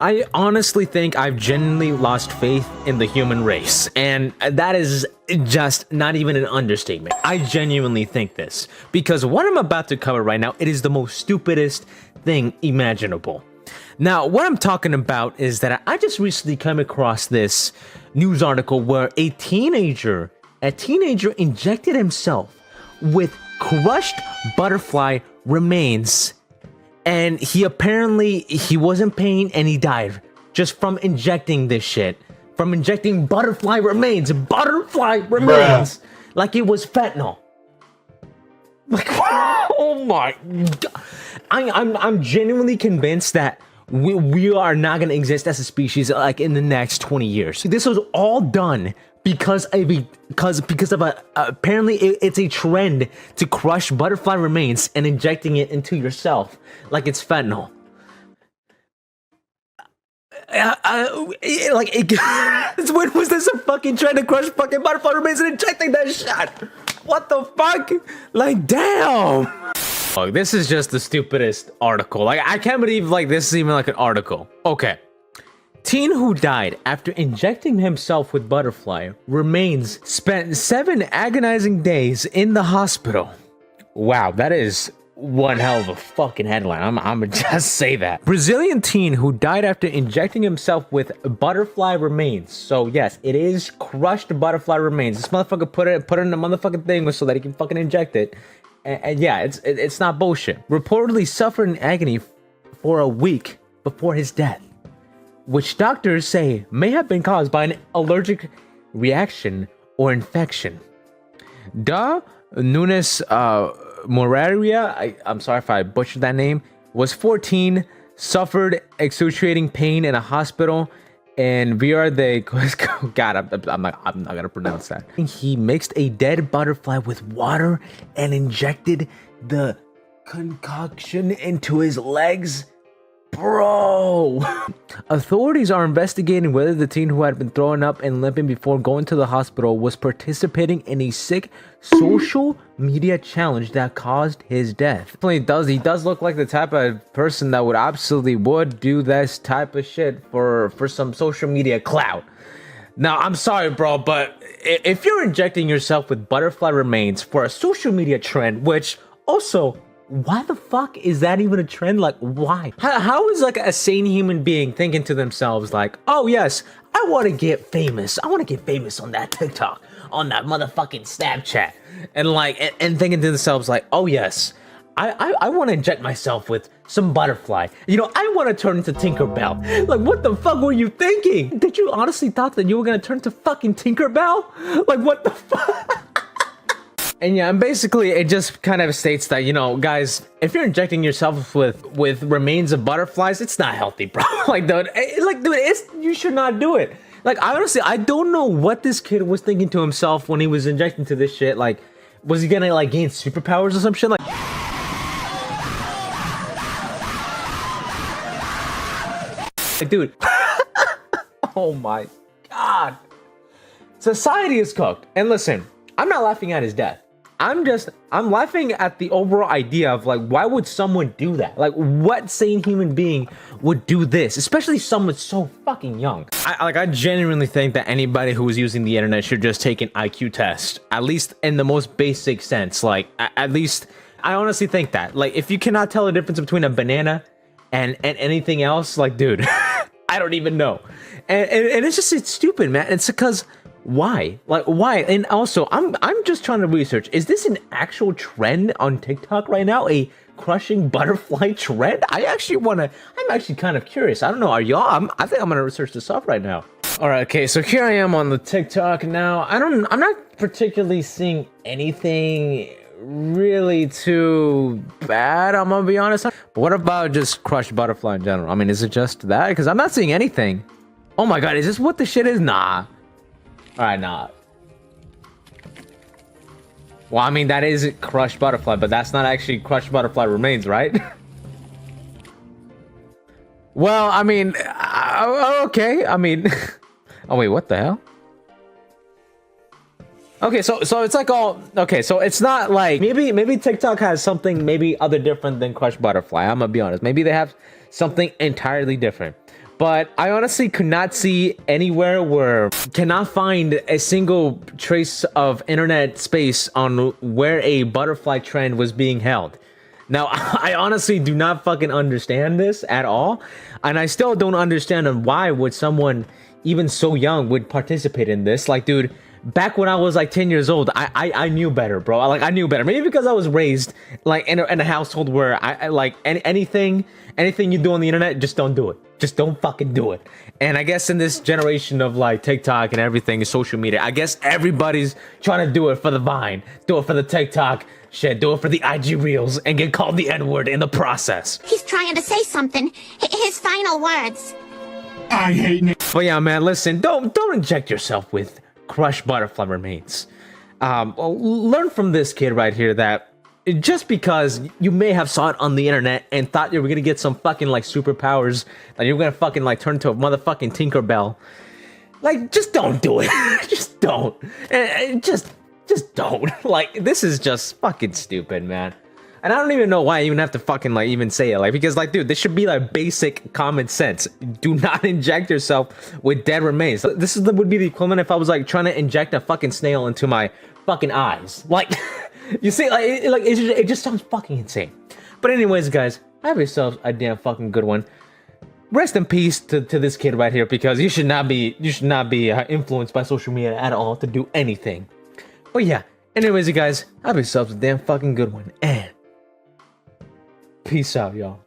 I honestly think I've genuinely lost faith in the human race, and that is just not even an understatement. I genuinely think this, because what I'm about to cover right now, it is the most stupidest thing imaginable. Now, what I'm talking about is that I just recently came across this news article where a teenager injected himself with crushed butterfly remains, and he was in pain and he died just from injecting this shit, from injecting butterfly remains, Bruh. like it was fentanyl. Like, oh my god, I'm genuinely convinced that we are not going to exist as a species like in the next 20 years. This was all done because of apparently it's a trend to crush butterfly remains and injecting it into yourself like it's fentanyl. When was this a fucking trend to crush fucking butterfly remains and injecting that shit? What the fuck? Like, damn. Look, this is just the stupidest article. Like, I can't believe like this is even like an article. Okay. Teen who died after injecting himself with butterfly remains spent 7 agonizing days in the hospital. Wow, that is one hell of a fucking headline. I'm gonna just say that. Brazilian teen who died after injecting himself with butterfly remains. So yes, it is crushed butterfly remains. This motherfucker put it in the motherfucking thing so that he can fucking inject it. And yeah, it's not bullshit. Reportedly suffered in agony for a week before his death, which doctors say may have been caused by an allergic reaction or infection. Nunes Moraria, I'm sorry if I butchered that name, was 14, suffered excruciating pain in a hospital in Villa de God, I'm not gonna pronounce that. He mixed a dead butterfly with water and injected the concoction into his legs. Bro. Authorities are investigating whether the teen who had been throwing up and limping before going to the hospital was participating in a sick social media challenge that caused his death. He does look like the type of person that would do this type of shit for some social media clout. Now, I'm sorry, bro, but if you're injecting yourself with butterfly remains for a social media trend, which also, why the fuck is that even a trend? Like, why? How is like a sane human being thinking to themselves like, oh yes, I want to get famous. I want to get famous on that TikTok, on that motherfucking Snapchat, and thinking to themselves like, oh yes, I want to inject myself with some butterfly. You know, I want to turn into Tinkerbell. Like, what the fuck were you thinking? Did you honestly thought that you were gonna turn to fucking Tinkerbell? Like, what the fuck? And yeah, and basically it just kind of states that, you know, guys, if you're injecting yourself with remains of butterflies, it's not healthy, bro. Dude, you should not do it. Like, honestly, I don't know what this kid was thinking to himself when he was injecting to this shit. Like, was he gonna like gain superpowers or some shit? Like, dude. Oh my god. Society is cooked. And listen, I'm not laughing at his death. I'm laughing at the overall idea of like, why would someone do that? Like, what sane human being would do this? Especially someone so fucking young. I genuinely think that anybody who is using the internet should just take an IQ test, at least in the most basic sense. Like, at least, I honestly think that. Like, if you cannot tell the difference between a banana and anything else, like, dude, I don't even know. And it's stupid, man. It's because, why? Like, why? And also, I'm just trying to research, is this an actual trend on TikTok right now? A crushing butterfly trend? I'm actually kind of curious. I don't know, are y'all? I think I'm gonna research this up right now. All right, okay, so here I am on the TikTok now. I'm not particularly seeing anything really too bad, I'm gonna be honest. But what about just crushed butterfly in general? I mean, is it just that? Because I'm not seeing anything. Oh my god, is this what the shit is? Nah. Alright, nah. Well, I mean, that is crushed butterfly, but that's not actually crushed butterfly remains, right? Well, I mean, okay. I mean, oh wait, what the hell? Okay, so it's like all okay. So it's not like maybe TikTok has something maybe other different than crushed butterfly. I'm gonna be honest. Maybe they have something entirely different. But I honestly could not see anywhere where cannot find a single trace of internet space on where a butterfly trend was being held. Now, I honestly do not fucking understand this at all. And I still don't understand why would someone even so young would participate in this. Like, dude, back when I was like 10 years old, I knew better, bro. I knew better. Maybe because I was raised like in a household where I like anything you do on the internet, just don't do it. Just don't fucking do it. And I guess in this generation of like TikTok and everything, social media, I guess everybody's trying to do it for the Vine, do it for the TikTok shit, do it for the IG Reels, and get called the N-word in the process. He's trying to say something. His final words. I hate Nick. But yeah, man, listen, don't inject yourself with crushed butterfly remains. Well, learn from this kid right here that just because you may have saw it on the internet and thought you were gonna get some fucking like superpowers, that you were gonna fucking like turn into a motherfucking Tinkerbell, like just don't do it. Just don't. And just don't. Like, this is just fucking stupid, man. And I don't even know why I even have to fucking like even say it, like, because like, dude, this should be like basic common sense. Do not inject yourself with dead remains. This would be the equivalent if I was like trying to inject a fucking snail into my fucking eyes. Like, you see, like, it just sounds fucking insane. But anyways, guys, have yourselves a damn fucking good one. Rest in peace to this kid right here, because you should not be influenced by social media at all to do anything. But yeah, anyways, you guys, have yourselves a damn fucking good one, and peace out, y'all.